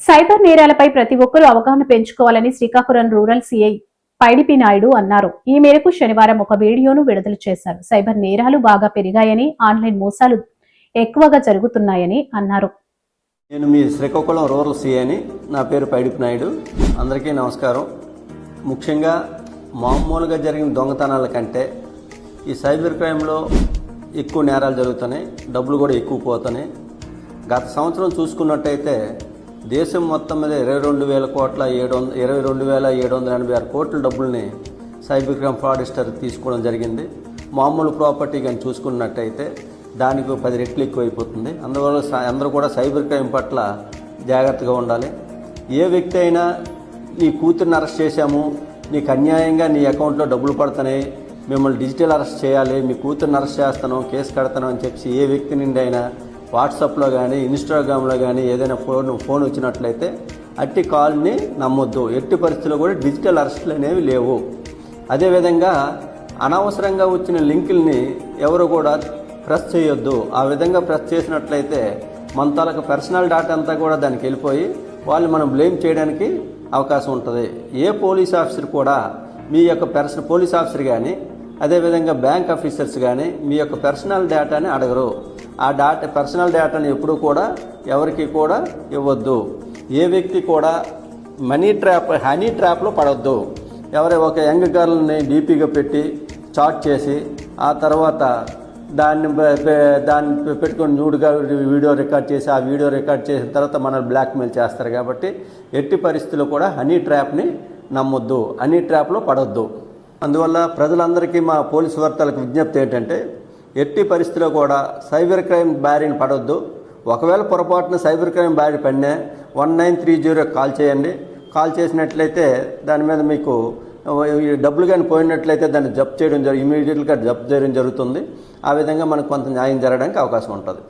Cyber నేరాలపై ప్రతి ఒక్కరూ అవగాహన పెంచుకోవాలని శ్రీకాకుళం రూరల్ సీఐ పైడిపి నాయుడు అన్నారు. ఈ మేరకు శనివారం ఒక వీడియోను విడుదల చేశారు. సైబర్ నేరాలు బాగా పెరిగాయని, ఆన్లైన్ మోసాలు ఎక్కువగా జరుగుతున్నాయని అన్నారు. నేను మీ శ్రీకాకుళం రూరల్ సీఐని. నా పేరు పైడిపి నాయుడు. అందరికీ నమస్కారం. ముఖ్యంగా మామూలుగా జరిగిన దొంగతనాల కంటే ఈ సైబర్ క్రైమ్లో ఎక్కువ నేరాలు జరుగుతున్నాయి, డబ్బులు కూడా ఎక్కువ పోతున్నాయి. గత సంవత్సరం చూసుకున్నట్టయితే దేశం మొత్తం మీద 22,786 కోట్ల డబ్బుల్ని సైబర్ క్రైమ్ ఫ్రాడిస్టర్ తీసుకోవడం జరిగింది. మామూలు ప్రాపర్టీ కానీ చూసుకున్నట్టయితే దానికి 10 రెట్లు ఎక్కువైపోతుంది. అందువల్ల అందరూ కూడా సైబర్ క్రైమ్ పట్ల జాగ్రత్తగా ఉండాలి. ఏ వ్యక్తి అయినా నీ కూతుర్ని అరెస్ట్ చేశాము, నీకు అన్యాయంగా నీ అకౌంట్లో డబ్బులు పడుతున్నాయి, మిమ్మల్ని డిజిటల్ అరెస్ట్ చేయాలి, మీ కూతుర్ని అరెస్ట్ చేస్తాను, కేసు కడతాను అని చెప్పి ఏ వ్యక్తి నుండి అయినా వాట్సాప్లో కానీ ఇన్స్టాగ్రామ్లో కానీ ఏదైనా ఫోన్ వచ్చినట్లయితే అట్టి కాల్ని నమ్మొద్దు. ఎట్టి పరిస్థితుల్లో కూడా డిజిటల్ అరెస్టులు అనేవి లేవు. అదేవిధంగా అనవసరంగా వచ్చిన లింకుల్ని ఎవరు కూడా ప్రెస్ చేయొద్దు. ఆ విధంగా ప్రెస్ చేసినట్లయితే మన తాలూకు పర్సనల్ డేటా అంతా కూడా దానికి వెళ్ళిపోయి వాళ్ళు మనం బ్లేమ్ చేయడానికి అవకాశం ఉంటుంది. ఏ పోలీస్ ఆఫీసర్ కూడా మీ యొక్క పోలీస్ ఆఫీసర్ కానీ అదేవిధంగా బ్యాంక్ ఆఫీసర్స్ కానీ మీ యొక్క పర్సనల్ డేటాని అడగరు. ఆ పర్సనల్ డేటాని ఎప్పుడూ కూడా ఎవరికి కూడా ఇవ్వద్దు. ఏ వ్యక్తి కూడా హనీ ట్రాప్లో పడవద్దు. ఒక యంగ్ గర్ల్ని డీపీగా పెట్టి చాట్ చేసి ఆ తర్వాత దాన్ని పెట్టుకొని న్యూడ్గా వీడియో రికార్డ్ చేసి ఆ వీడియో రికార్డ్ చేసిన తర్వాత మనల్ని బ్లాక్మెయిల్ చేస్తారు. కాబట్టి ఎట్టి పరిస్థితుల్లో కూడా హనీ ట్రాప్ని నమ్మొద్దు, హనీ ట్రాప్లో పడవద్దు. అందువల్ల ప్రజలందరికీ మా పోలీసు వార్తలకు విజ్ఞప్తి ఏంటంటే ఎట్టి పరిస్థితిలో కూడా సైబర్ క్రైమ్ బారిన పడవద్దు. ఒకవేళ పొరపాటున సైబర్ క్రైమ్ బారి పడినా 1930 కాల్ చేయండి. కాల్ చేసినట్లయితే దాని మీద మీకు డబ్బులు కానీ పోయినట్లయితే దాన్ని జప్తు చేయడం ఇమీడియట్గా జప్తు చేయడం జరుగుతుంది. ఆ విధంగా మనకు కొంత న్యాయం జరగడానికి అవకాశం ఉంటుంది.